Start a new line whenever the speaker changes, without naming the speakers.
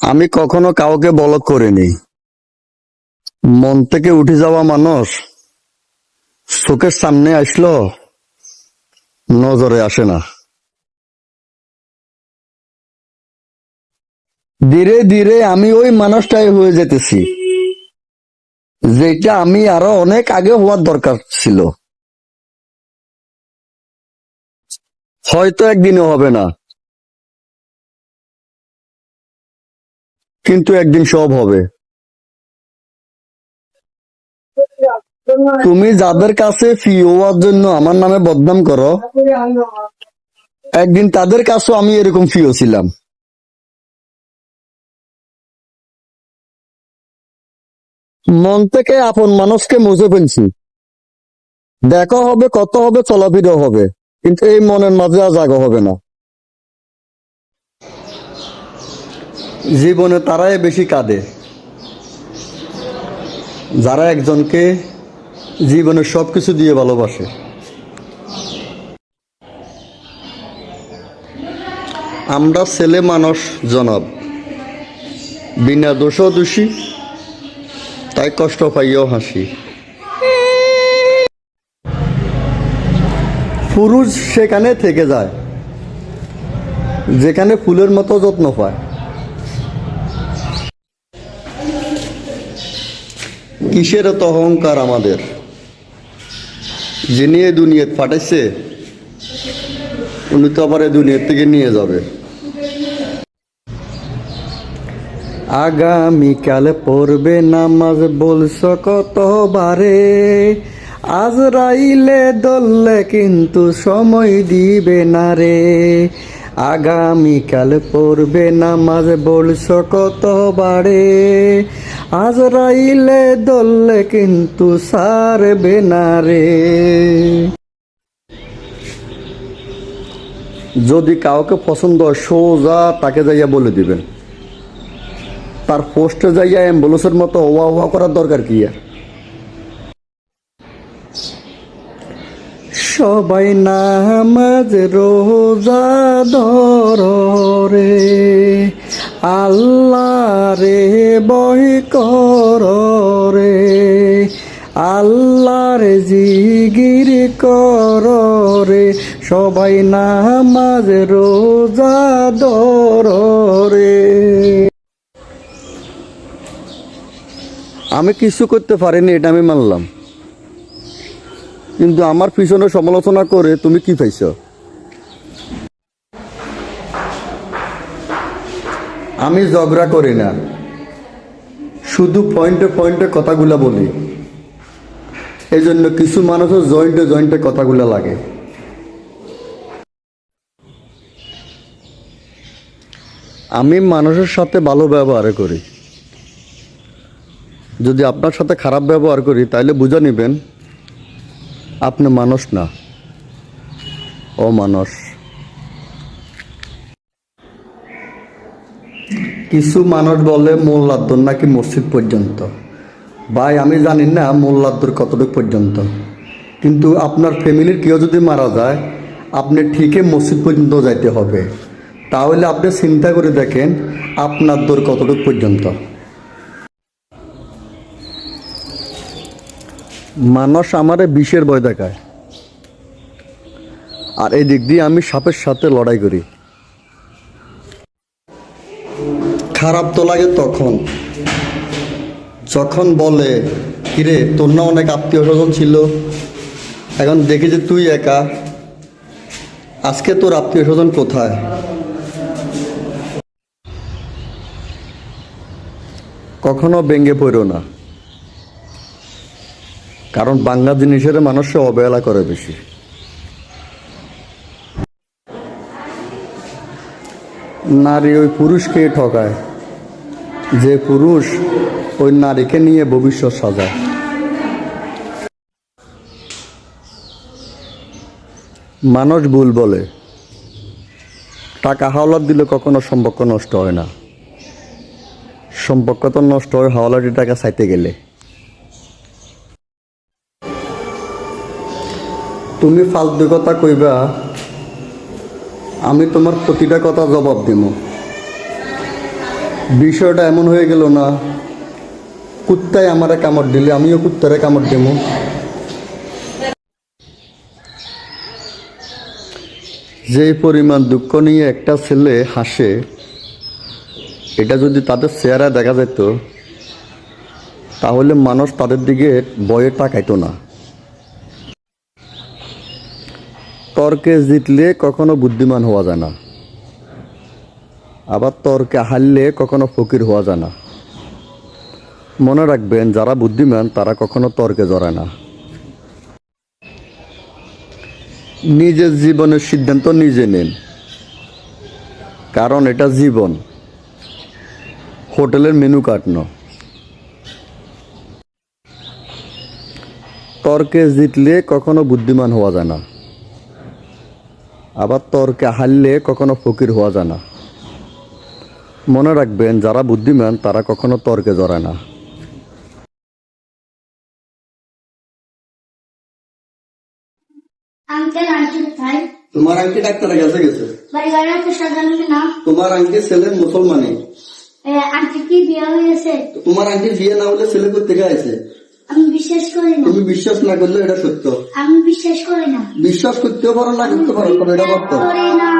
আমি কখনো কাউকে বলদ করিনি। মন থেকে উঠে যাওয়া মানুষ চোখের সামনে আসলো নজরে আসে না। ধীরে ধীরে আমি ওই মানুষটাই হয়ে যেতেছি, যেটা আমি আরো অনেক আগে হওয়ার দরকার ছিল। হয়তো একদিনও হবে না, কিন্তু একদিন সব হবে। তুমি যাদের কাছে ফি হওয়ার জন্য আমার নামে বদনাম করো, একদিন তাদের কাছেও আমি এরকম ফিও ছিলাম। মন থেকে আপন মানুষকে মুছে ফেলছি। দেখা হবে, কত হবে, চলাফেরা হবে, কিন্তু এই মনের মাঝে আর জাগা হবে না। জীবনে তারাই বেশি কাঁদে যারা একজনকে জীবনের সবকিছু দিয়ে ভালোবাসে। আমরা ছেলে মানুষ জনাব, বিনা দোষ দোষী, তাই কষ্ট পাইও হাসি। পুরুষ সেখানে থেকে যায় যেখানে ফুলের মতো যত্ন পায়। কিসের এত অহংকার আমাদের? যিনি এই দুনিয়াত পাঠাইছে উনি তো আবার এই দুনিয়ার থেকে নিয়ে যাবে। আগামীকাল পড়বে নামাজ বলছ কতবারে, আজরাইলে দললে কিন্তু সময় দিবে না রে। আগামীকাল পড়বে নামাজ বলছ কতবারে, আজরাইলে দললে কিন্তু সারবে না রে। যদি কাউকে পছন্দ হয় সোজা তাকে যাইয়া বলে দিবেন। তার পোস্টে যাইয়া অ্যাম্বুলেন্সের মতো ওয়া ওয়া করার দরকার কি? সবাই নামাজ রোজা ধরে, আল্লাহ রে বই কর রে, আল্লাহর জিগির কর রে, সবাই নামাজ রোজা ধরে। আমি কিছু করতে পারিনি, এটা আমি মানলাম, কিন্তু আমার পিছনে সমালোচনা করে তুমি কি পাইছ? আমি ঝগড়া করি না, শুধু পয়েন্টে পয়েন্টে কথাগুলা বলি। এই জন্য কিছু মানুষের জয়েন্টে জয়েন্টে কথাগুলা লাগে। আমি মানুষের সাথে ভালো ব্যবহার করি। যদি আপনার সাথে খারাপ ব্যবহার করি তাহলে বুঝে নেবেন আপনি মানুষ না, অমানুষ। কিছু মানুষ বলে মোল্লার দূর নাকি মসজিদ পর্যন্ত। ভাই আমি জানি না মোল্লার দূর কতটুকু পর্যন্ত, কিন্তু আপনার ফ্যামিলির কেউ যদি মারা যায় আপনি ঠিকই মসজিদ পর্যন্ত যাইতে হবে। তাহলে আপনি চিন্তা করে দেখেন আপনার দূর কতটুকু পর্যন্ত। মানুষ আমারে বিষের ভয় দেখায়, আর এই দিক দিয়ে আমি সাপের সাথে লড়াই করি। খারাপ তো লাগে তখন যখন বলে কিরে তোর না অনেক আত্মীয় স্বজন ছিল, এখন দেখি যে তুই একা, আজকে তোর আত্মীয় স্বজন কোথায়? কখনো ভেঙে পড়ো না, কারণ বাংলা জিনিসের মানুষে অবহেলা করে বেশি। নারী ওই পুরুষকে ঠকায় যে পুরুষ ওই নারীকে নিয়ে ভবিষ্যৎ সাজায়। মানুষ ভুল বলে, টাকা হাওলাত দিলে কখনো সম্পর্ক নষ্ট হয় না। সম্পর্ক তো নষ্ট হয় হাওলাটি টাকা চাইতে গেলে। তুমি ফালতু কথা কইবা, আমি তোমার প্রতিটা কথা জবাব দিব। বিষয়টা এমন হয়ে গেল না, কুত্তায় আমারে কামড় দিলে আমিও কুত্তারে কামড় দেবো। যে পরিমাণ দুঃখ নিয়ে একটা ছেলে হাসে, এটা যদি তাদের চেহারা দেখা যেত তাহলে মানুষ তাদের দিকে ভয়ে তাকাইতো না। তর্কে জিতলে কখনো বুদ্ধিমান হওয়া যায় না, আবার তর্কে হারলে কখনো ফকির হওয়া যায় না। মনে রাখবেন, যারা বুদ্ধিমান তারা কখনো তর্কে জড়ায় না। নিজের জীবনের সিদ্ধান্ত নিজে নেন, কারণ এটা জীবন, হোটেলের মেনু কার্ড নয়। তর্কে জিতলে কখনো বুদ্ধিমান হওয়া যায় না, আবার তর্কে হারলে কখনো ফকির হওয়া যায় না। মনে রাখবেন, যারা বুদ্ধিমান তারা কখনো তর্কে জড়ায় না।
আঙ্কেল আন্টি কোথায়?
তোমার আঙ্কি ডাক্তারের কাছে গেছে।
পরিবারের তো সাজানো না।
তোমার আঙ্কি ছেলে মুসলমানই।
আন্টি কি বিয়ে হয়েছে?
তোমার আঙ্কি বিয়ে না হলে ছেলে কোথেকে আছে?
আমি বিশ্বাস করি না।
তুমি বিশ্বাস না করলে এটা সত্য।
আমি বিশ্বাস করি না।
বিশ্বাস করতেও পারো না করতে পারো, তবে এটা করতে
করি না।